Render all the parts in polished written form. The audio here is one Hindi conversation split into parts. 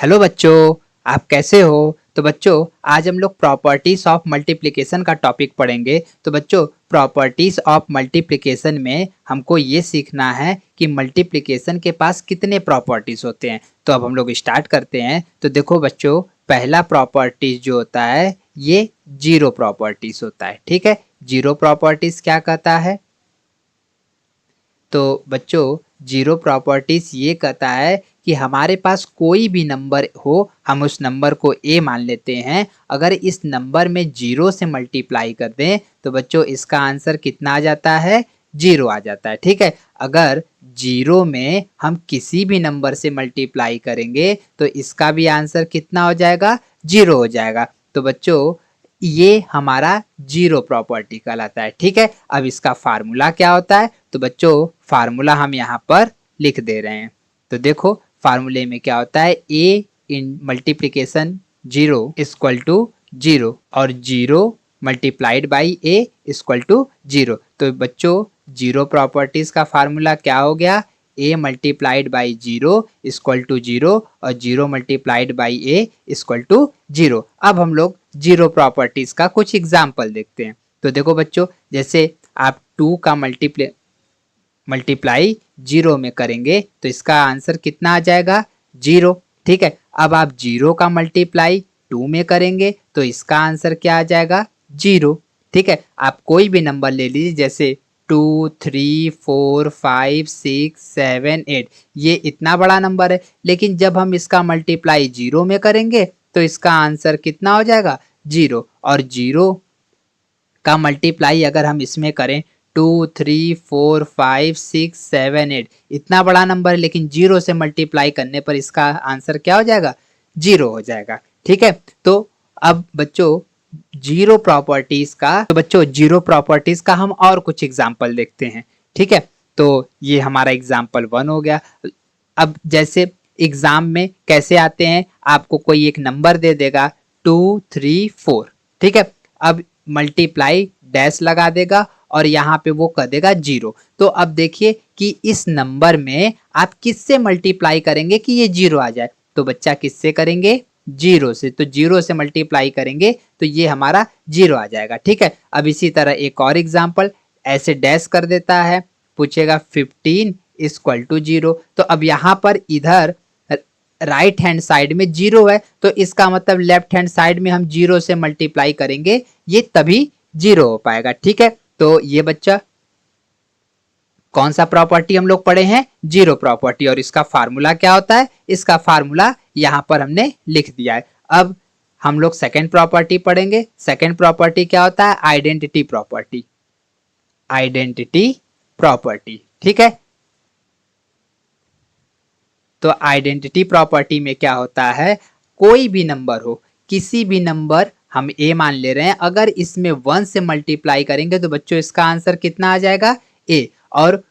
हेलो बच्चों, आप कैसे हो? तो बच्चों, आज हम लोग प्रॉपर्टीज ऑफ मल्टीप्लिकेशन का टॉपिक पढ़ेंगे। तो बच्चों, प्रॉपर्टीज ऑफ मल्टीप्लिकेशन में हमको ये सीखना है कि मल्टीप्लिकेशन के पास कितने प्रॉपर्टीज होते हैं। तो अब हम लोग स्टार्ट करते हैं। तो देखो बच्चों, पहला प्रॉपर्टीज जो होता है ये जीरो प्रॉपर्टीज होता है। ठीक है, जीरो प्रॉपर्टीज क्या कहता है? तो बच्चों, जीरो प्रॉपर्टीज ये कहता है कि हमारे पास कोई भी नंबर हो, हम उस नंबर को ए मान लेते हैं। अगर इस नंबर में जीरो से मल्टीप्लाई कर दें तो बच्चों इसका आंसर कितना आ जाता है? जीरो आ जाता है। ठीक है, अगर जीरो में हम किसी भी नंबर से मल्टीप्लाई करेंगे तो इसका भी आंसर कितना हो जाएगा? जीरो हो जाएगा। तो बच्चों, ये हमारा जीरो प्रॉपर्टी कहलाता है। ठीक है, अब इसका फार्मूला क्या होता है? तो बच्चों, फार्मूला हम यहाँ पर लिख दे रहे हैं। तो देखो फार्मूले में क्या होता है, A in multiplication zero equal to zero और zero multiplied by A equal to zero. तो बच्चों, जीरो प्रॉपर्टीज का फार्मूला क्या हो गया? A multiplied by zero equal to zero और zero multiplied by A equal to zero. अब हम लोग जीरो प्रॉपर्टीज का कुछ एग्जाम्पल देखते हैं। तो देखो बच्चों, जैसे आप टू का मल्टीप्लाई जीरो में करेंगे तो इसका आंसर कितना आ जाएगा? जीरो। ठीक है, अब आप जीरो का मल्टीप्लाई टू में करेंगे तो इसका आंसर क्या आ जाएगा? जीरो। ठीक है, आप कोई भी नंबर ले लीजिए, जैसे 2, 3, 4, 5, 6, 7, 8। ये इतना बड़ा नंबर है, लेकिन जब हम इसका मल्टीप्लाई जीरो में करेंगे तो इसका आंसर कितना हो जाएगा? जीरो। और जीरो का मल्टीप्लाई अगर हम इसमें करें 2, 3, 4, 5, 6, 7, 8, इतना बड़ा नंबर है, लेकिन जीरो से मल्टीप्लाई करने पर इसका आंसर क्या हो जाएगा? जीरो हो जाएगा। ठीक है, तो अब बच्चों, जीरो प्रॉपर्टीज का हम और कुछ एग्जाम्पल देखते हैं। ठीक है, तो ये हमारा एग्जाम्पल वन हो गया। अब जैसे एग्जाम में कैसे आते हैं, आपको कोई एक नंबर दे देगा 2, 3, 4। ठीक है, अब मल्टीप्लाई डैश लगा देगा और यहाँ पे वो कर देगा जीरो। तो अब देखिए कि इस नंबर में आप किससे मल्टीप्लाई करेंगे कि ये जीरो आ जाए? तो बच्चा किससे करेंगे? जीरो से। तो जीरो से मल्टीप्लाई करेंगे तो ये हमारा जीरो आ जाएगा। ठीक है, अब इसी तरह एक और एग्जाम्पल, ऐसे डैश कर देता है, पूछेगा 15 इक्वल टू जीरो। तो अब यहाँ पर इधर राइट हैंड साइड में जीरो है, तो इसका मतलब लेफ्ट हैंड साइड में हम जीरो से मल्टीप्लाई करेंगे, ये तभी जीरो हो पाएगा। ठीक है, तो ये बच्चा कौन सा प्रॉपर्टी हम लोग पढ़े हैं? Zero property. और इसका फार्मूला क्या होता है? इसका फार्मूला यहाँ पर हमने लिख दिया है। अब हम लोग सेकेंड प्रॉपर्टी पढ़ेंगे। सेकेंड प्रॉपर्टी क्या होता है? Identity property. Identity property. ठीक है, तो आइडेंटिटी प्रॉपर्टी में क्या होता है, कोई भी नंबर हो, किसी भी नंबर हम ए मान ले रहे हैं, अगर इसमें वन से मल्टीप्लाई करेंगे तो बच्चों इसका आंसर कितना आ जाएगा? ए। और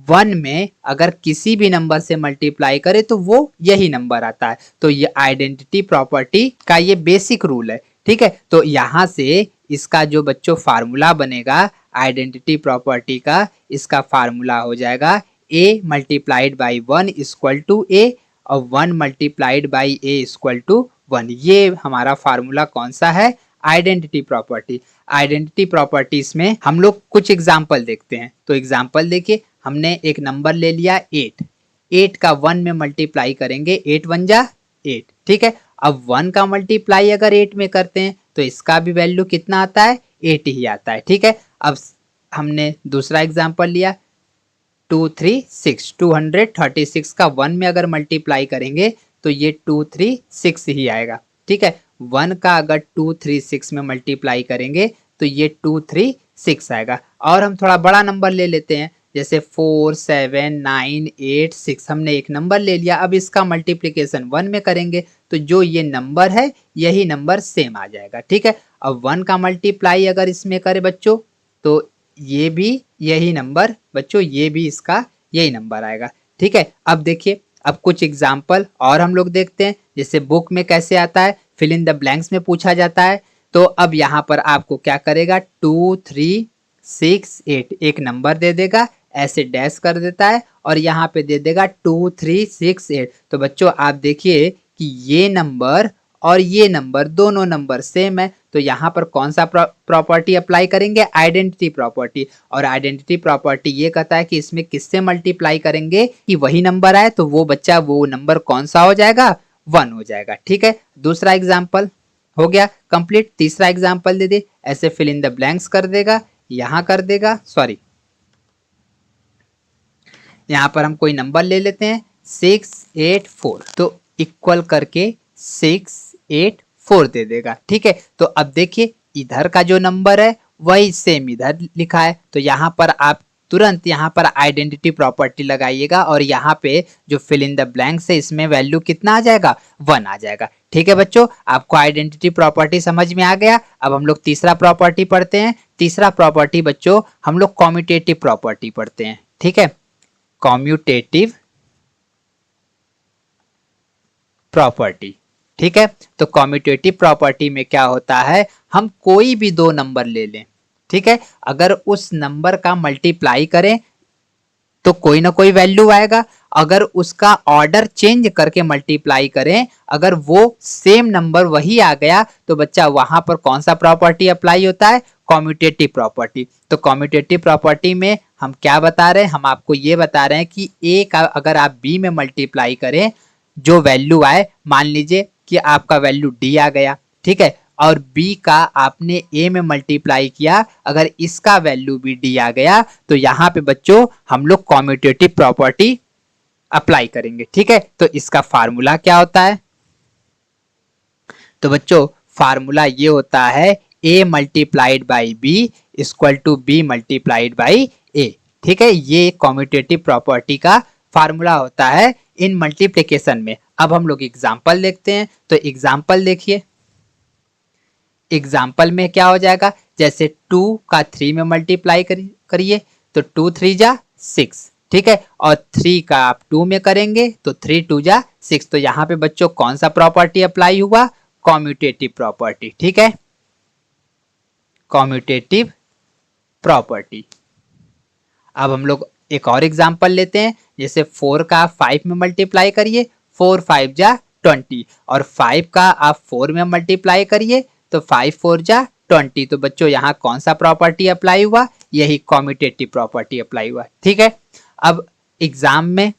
वन में अगर किसी भी नंबर से मल्टीप्लाई करे तो वो यही नंबर आता है। तो ये आइडेंटिटी प्रॉपर्टी का ये बेसिक रूल है। ठीक है, तो यहाँ से इसका जो बच्चों फार्मूला बनेगा आइडेंटिटी प्रॉपर्टी का, इसका फार्मूला हो जाएगा A multiplied by one equal to A और one multiplied by A equal to one. ये हमारा फार्मूला कौन सा है? Identity property. आइडेंटिटी प्रॉपर्टीज में हम लोग कुछ एग्जाम्पल देखते हैं। तो एग्जाम्पल देखिए, हमने एक नंबर ले लिया 8। 8 का 1 में मल्टीप्लाई करेंगे, 8 वन जा 8। ठीक है, अब 1 का मल्टीप्लाई अगर 8 में करते हैं तो इसका भी वैल्यू कितना आता है? 8 ही आता है। ठीक है, अब हमने दूसरा एग्जाम्पल लिया 2, 3, 6। 236 का 1 में अगर मल्टीप्लाई करेंगे तो ये 236 ही आएगा। ठीक है, 1 का अगर 236 में मल्टीप्लाई करेंगे तो ये 236 आएगा। और हम थोड़ा बड़ा नंबर ले लेते हैं, जैसे 4, 7, 9, 8, 6। हमने एक नंबर ले लिया, अब इसका मल्टीप्लिकेशन 1 में करेंगे तो जो ये नंबर है यही नंबर सेम आ जाएगा। ठीक है, अब 1 का मल्टीप्लाई अगर इसमें करें बच्चों तो ये भी यही नंबर, बच्चों ये भी इसका यही नंबर आएगा। ठीक है, अब देखिए, अब कुछ एग्जाम्पल और हम लोग देखते हैं। जैसे बुक में कैसे आता है, फिल इन द ब्लैंक्स में पूछा जाता है। तो अब यहाँ पर आपको क्या करेगा, 2, 3, 6, 8 एक नंबर दे देगा, ऐसे डैश कर देता है और यहाँ पे दे देगा 2, 3, 6, 8। तो बच्चों आप देखिए कि ये नंबर और ये नंबर दोनों नंबर सेम है, तो यहाँ पर कौन सा प्रॉपर्टी अप्लाई करेंगे, आइडेंटिटी प्रॉपर्टी। और आइडेंटिटी प्रॉपर्टी ये कहता है कि इसमें किससे मल्टीप्लाई करेंगे कि वही नंबर आए, तो वो बच्चा वो नंबर कौन सा हो जाएगा, 1 हो जाएगा। ठीक है, दूसरा एग्जाम्पल हो गया कंप्लीट। तीसरा एग्जाम्पल दे दे, ऐसे फिल इन द ब्लैंक्स कर देगा, यहां कर देगा, सॉरी यहां पर हम कोई नंबर ले लेते हैं 684, तो इक्वल करके 684 दे देगा। ठीक है, तो अब देखिए इधर का जो नंबर है वही सेम इधर लिखा है, तो यहां पर आप तुरंत यहाँ पर आइडेंटिटी प्रॉपर्टी लगाइएगा और यहाँ पे जो फिल इन द ब्लैंक्स है इसमें वैल्यू कितना आ जाएगा, 1 आ जाएगा। ठीक है बच्चों, आपको आइडेंटिटी प्रॉपर्टी समझ में आ गया। अब हम लोग तीसरा प्रॉपर्टी पढ़ते हैं। तीसरा प्रॉपर्टी बच्चों हम लोग कॉम्यूटेटिव प्रॉपर्टी पढ़ते हैं। ठीक है, कॉम्यूटेटिव प्रॉपर्टी। ठीक है, तो कॉम्यूटेटिव प्रॉपर्टी में क्या होता है, हम कोई भी दो नंबर ले लें, ठीक है, अगर उस नंबर का मल्टीप्लाई करें तो कोई ना कोई वैल्यू आएगा, अगर उसका ऑर्डर चेंज करके मल्टीप्लाई करें, अगर वो सेम नंबर वही आ गया, तो बच्चा वहां पर कौन सा प्रॉपर्टी अप्लाई होता है, कॉम्यूटेटिव प्रॉपर्टी। तो कॉम्यूटेटिव प्रॉपर्टी में हम क्या बता रहे हैं, हम आपको ये बता रहे हैं कि ए का अगर आप बी में मल्टीप्लाई करें, जो वैल्यू आए, मान लीजिए कि आपका वैल्यू डी आ गया, ठीक है, और b का आपने a में मल्टीप्लाई किया, अगर इसका वैल्यू भी d आ गया, तो यहाँ पे बच्चों हम लोग कॉम्यूटेटिव प्रॉपर्टी अप्लाई करेंगे। ठीक है, तो इसका फार्मूला क्या होता है, तो बच्चों फार्मूला ये होता है a multiplied by b equal to b multiplied by a। ठीक है, ये कॉम्यूटेटिव प्रॉपर्टी का फार्मूला होता है इन मल्टीप्लिकेशन में। अब हम लोग एग्जाम्पल देखते हैं, तो एग्जाम्पल देखिए, एग्जाम्पल में क्या हो जाएगा, जैसे 2 का 3 में मल्टीप्लाई करिए तो 2 3 जा 6, ठीक है, और 3 का आप 2 में करेंगे तो 3 2 जा 6, तो यहाँ पे बच्चों कौन सा प्रॉपर्टी अप्लाई हुआ, कॉम्यूटेटिव प्रॉपर्टी। ठीक है, कॉम्यूटेटिव प्रॉपर्टी। अब हम लोग एक और एग्जाम्पल लेते हैं, जैसे 4 का 5 में मल्टीप्लाई करिए, 4 5 जा 20, और 5 का आप 4 में मल्टीप्लाई करिए तो 5 4 जा 20, तो बच्चों यहाँ कौन सा प्रॉपर्टी अप्लाई हुआ, यही कॉम्यूटेटिव प्रॉपर्टी अप्लाई हुआ। ठीक है, अब एग्जाम में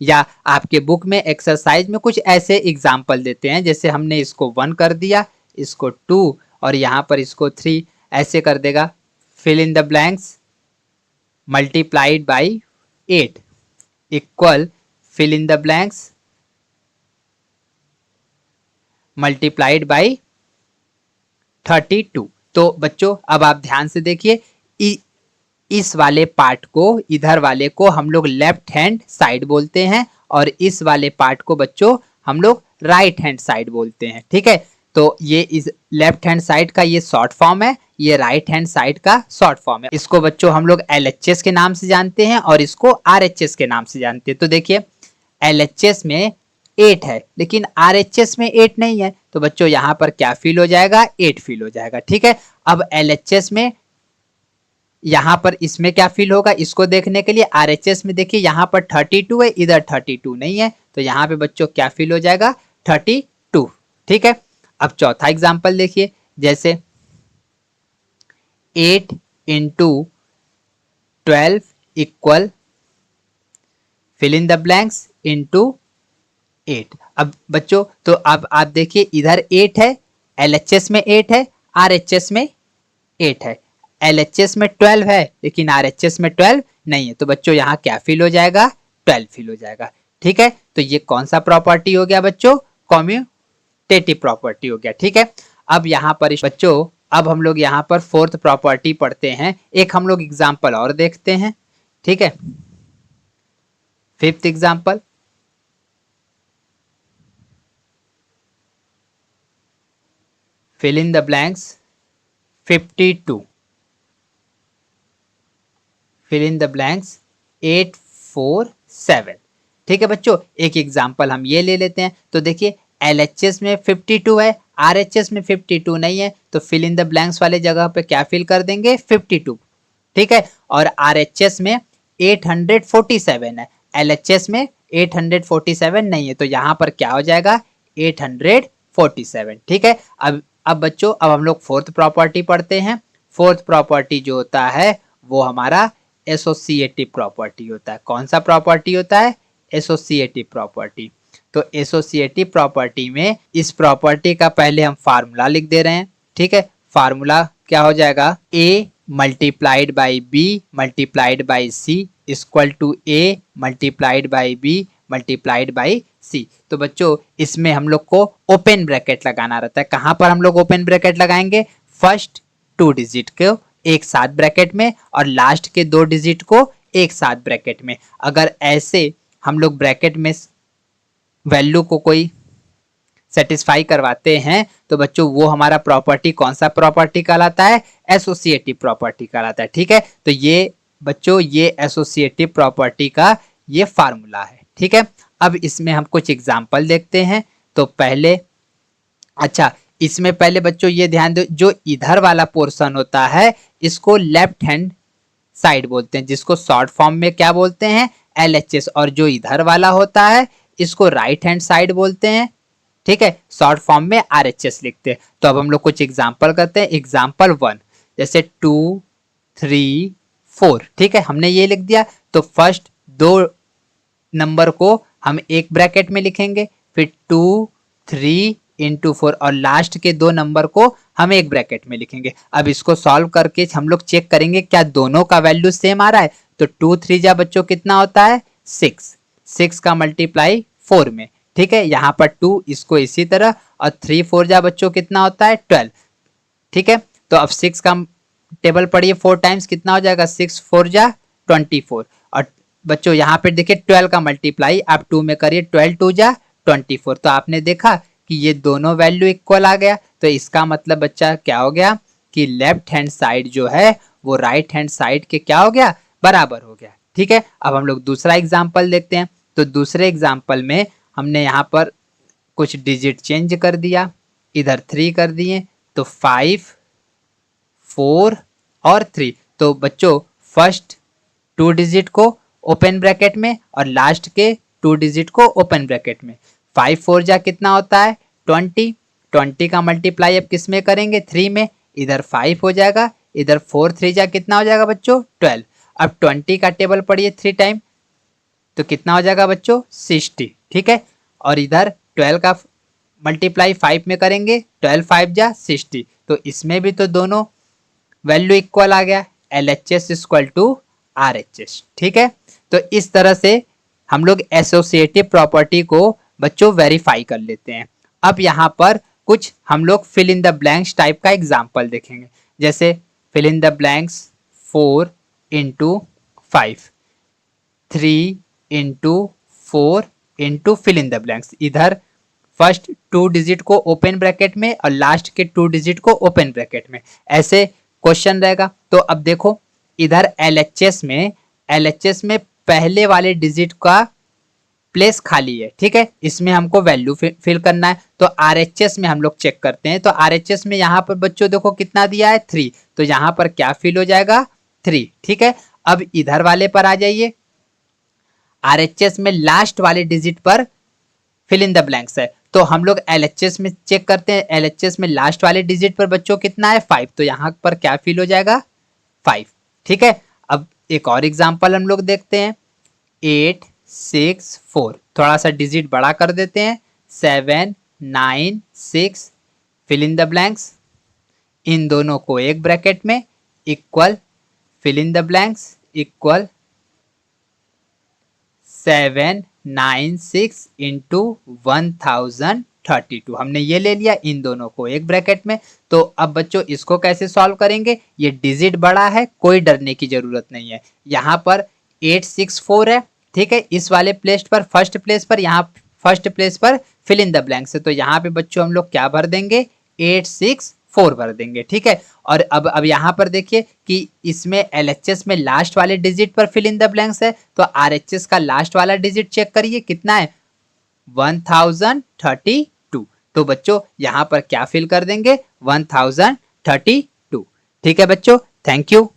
या आपके बुक में एक्सरसाइज में कुछ ऐसे एग्जाम्पल देते हैं, जैसे हमने इसको 1 कर दिया, इसको 2 और यहाँ पर इसको 3, ऐसे कर देगा, fill in the blanks multiplied by 8 equal fill in the blanks multiplied by 32। तो बच्चों अब आप ध्यान से देखिए, इस वाले पार्ट को, इधर वाले को हम लोग लेफ्ट हैंड साइड बोलते हैं और इस वाले पार्ट को बच्चों हम लोग राइट हैंड साइड बोलते हैं। ठीक है, तो ये इस लेफ्ट हैंड साइड का ये शॉर्ट फॉर्म है, ये राइट हैंड साइड का शॉर्ट फॉर्म है। इसको बच्चों हम लोग LHS के नाम से जानते हैं और इसको RHS के नाम से जानते हैं। तो देखिए LHS में 8 है लेकिन RHS में 8 नहीं है, तो बच्चों यहाँ पर क्या फिल हो जाएगा, 8 फिल हो जाएगा। ठीक है, अब LHS में यहाँ पर इसमें क्या फिल होगा, इसको देखने के लिए RHS में देखिए यहाँ पर 32 है, इधर 32 नहीं है, तो यहाँ पे बच्चों क्या फिल हो जाएगा, 32। ठीक है, अब चौथा एग्जाम्पल देखिए, जैसे 8 into 12 equal fill in the blanks into 8। अब बच्चों तो अब आप देखिए इधर 8 है, LHS में 8 है, RHS में 8 है, LHS में 12 है लेकिन RHS में 12 नहीं है, तो बच्चों यहाँ क्या फिल हो जाएगा, 12 फिल हो जाएगा। ठीक है, तो ये कौन सा प्रॉपर्टी हो गया बच्चों, कॉम्यूटेटिव प्रॉपर्टी हो गया। ठीक है, अब यहाँ पर बच्चों अब हम लोग यहाँ पर फोर्थ प्रॉपर्टी पढ़ते हैं, एक हम लोग एग्जाम्पल और देखते हैं। ठीक है, fifth example, fill in the blanks 52, fill in the blanks 847। ठीक है बच्चों, एक एग्जाम्पल हम ये ले लेते हैं, तो देखिए LHS में 52 है, RHS में 52 नहीं है, तो फिल इन द ब्लैंक्स वाले जगह पे क्या फिल कर देंगे, 52। ठीक है, और RHS में 847 है, LHS में 847 नहीं है, तो यहाँ पर क्या हो जाएगा, 847। ठीक है, अब बच्चों अब हम लोग फोर्थ प्रॉपर्टी पढ़ते हैं। फोर्थ प्रॉपर्टी जो होता है वो हमारा एसोसिएटिव प्रॉपर्टी होता है। कौन सा प्रॉपर्टी होता है? Associative property. तो एसोसिएटिव प्रॉपर्टी में इस प्रॉपर्टी का पहले हम फार्मूला लिख दे रहे हैं। ठीक है, फार्मूला क्या हो जाएगा? A multiplied by B multiplied by C equal to A multiplied by B multiplied by C. तो बच्चों इसमें हम लोग को ओपन ब्रैकेट लगाना रहता है। कहां पर हम लोग ओपन ब्रैकेट लगाएंगे? फर्स्ट 2 डिजिट को एक साथ ब्रैकेट में और लास्ट के 2 डिजिट को एक साथ ब्रैकेट में। अगर ऐसे हम लोग ब्रैकेट में वैल्यू को कोई सेटिस्फाई करवाते हैं तो बच्चों वो हमारा प्रॉपर्टी कौन सा प्रॉपर्टी कहलाता है? एसोसिएटिव प्रॉपर्टी कहलाता है। ठीक है, तो ये बच्चों ये एसोसिएटिव प्रॉपर्टी का ये फार्मूला है। ठीक है, अब इसमें हम कुछ एग्जाम्पल देखते हैं। तो पहले अच्छा इसमें पहले बच्चों ये ध्यान दो, जो इधर वाला पोर्शन होता है इसको लेफ्ट हैंड साइड बोलते हैं, जिसको शॉर्ट फॉर्म में क्या बोलते हैं? LHS। और जो इधर वाला होता है इसको राइट हैंड साइड बोलते हैं। ठीक है, शॉर्ट फॉर्म में RHS लिखते हैं। तो अब हम लोग कुछ एग्जाम्पल करते हैं। एग्जाम्पल 1 जैसे 2 3 4। ठीक है, हमने ये लिख दिया। तो फर्स्ट 2 नंबर को हम एक ब्रैकेट में लिखेंगे, फिर 2 3 इंटू 4 और लास्ट के 2 नंबर को हम एक ब्रैकेट में लिखेंगे। अब इसको सॉल्व करके हम लोग चेक करेंगे क्या दोनों का वैल्यू सेम आ रहा है। तो 2 3 जा बच्चों कितना होता है? 6। 6 का मल्टीप्लाई 4 में। ठीक है, यहाँ पर 2 इसको इसी तरह, और 3 4 जा बच्चों कितना होता है? 12। ठीक है, तो अब 6 का टेबल पढ़िए 4 टाइम्स कितना हो जाएगा? 6 4 जा 24। और बच्चों यहाँ पे देखिए 12 का मल्टीप्लाई आप 2 में करिए, 12 2 जा 24। तो आपने देखा कि ये दोनों वैल्यू इक्वल आ गया। तो इसका मतलब बच्चा क्या हो गया कि लेफ्ट हैंड साइड जो है वो राइट हैंड साइड के क्या हो गया? बराबर हो गया। ठीक है, अब हम लोग दूसरा एग्जाम्पल देखते हैं। तो दूसरे एग्जाम्पल में हमने यहाँ पर कुछ डिजिट चेंज कर दिया, इधर 3 कर दिए, तो 5 4 और 3। तो बच्चों फर्स्ट 2 डिजिट को ओपन ब्रैकेट में और लास्ट के 2 डिजिट को ओपन ब्रैकेट में। 5 4 जा कितना होता है? 20। 20 का मल्टीप्लाई अब किस में करेंगे? 3 में। इधर 5 हो जाएगा, इधर 4 3 जा कितना हो जाएगा बच्चों? 12। अब 20 का टेबल पढ़िए 3 टाइम, तो कितना हो जाएगा बच्चों? 60। ठीक है, और इधर 12 का मल्टीप्लाई 5 में करेंगे, 12 5 जा 60। तो इसमें भी तो दोनों वैल्यू इक्वल आ गया, LHS इक्वल टू RHS। ठीक है, तो इस तरह से हम लोग एसोसिएटिव प्रॉपर्टी को बच्चों वेरीफाई कर लेते हैं। अब यहाँ पर कुछ हम लोग fill in the blanks type का एग्जाम्पल देखेंगे। जैसे fill in the blanks 4 into 5, 3 into 4 into fill in the blanks. इधर फर्स्ट 2 डिजिट को ओपन ब्रैकेट में और लास्ट के 2 डिजिट को ओपन ब्रैकेट में, ऐसे क्वेश्चन रहेगा। तो अब देखो इधर LHS में पहले वाले डिजिट का प्लेस खाली है। ठीक है, इसमें हमको वैल्यू फिल करना है। तो RHS में हम लोग चेक करते हैं। तो RHS में यहाँ पर बच्चों देखो कितना दिया है? 3। तो यहाँ पर क्या फिल हो जाएगा? 3। ठीक है, अब इधर वाले पर आ जाइए। RHS में लास्ट वाले डिजिट पर फिल इन द ब्लैंक्स है, तो हम लोग LHS में चेक करते हैं। LHS में लास्ट वाले डिजिट पर बच्चों कितना है? 5। तो यहाँ पर क्या फिल हो जाएगा? 5। ठीक है, अब एक और एग्जांपल हम लोग देखते हैं। 8 6 4, थोड़ा सा डिजिट बड़ा कर देते हैं। 7 9 6 फिल इन द ब्लैंक्स, इन दोनों को एक ब्रैकेट में, equal fill in the blanks equal 7 9 6 into 1032। हमने ये ले लिया, इन दोनों को एक ब्रैकेट में। तो अब बच्चों इसको कैसे सॉल्व करेंगे? ये डिजिट बड़ा है, कोई डरने की जरूरत नहीं है। यहाँ पर 864 है। ठीक है, इस वाले प्लेस पर फर्स्ट प्लेस पर, यहाँ फर्स्ट प्लेस पर फिल इन द ब्लैंक्स है, तो यहाँ पे बच्चों हम लोग क्या भर देंगे? 864 भर देंगे। ठीक है, और अब यहाँ पर देखिए कि इसमें LHS में लास्ट वाले डिजिट पर फिल इन द ब्लैंक्स है, तो RHS का लास्ट वाला डिजिट चेक करिए कितना है? 1032। तो बच्चों यहाँ पर क्या फिल कर देंगे? 1032। ठीक है बच्चों, थैंक यू।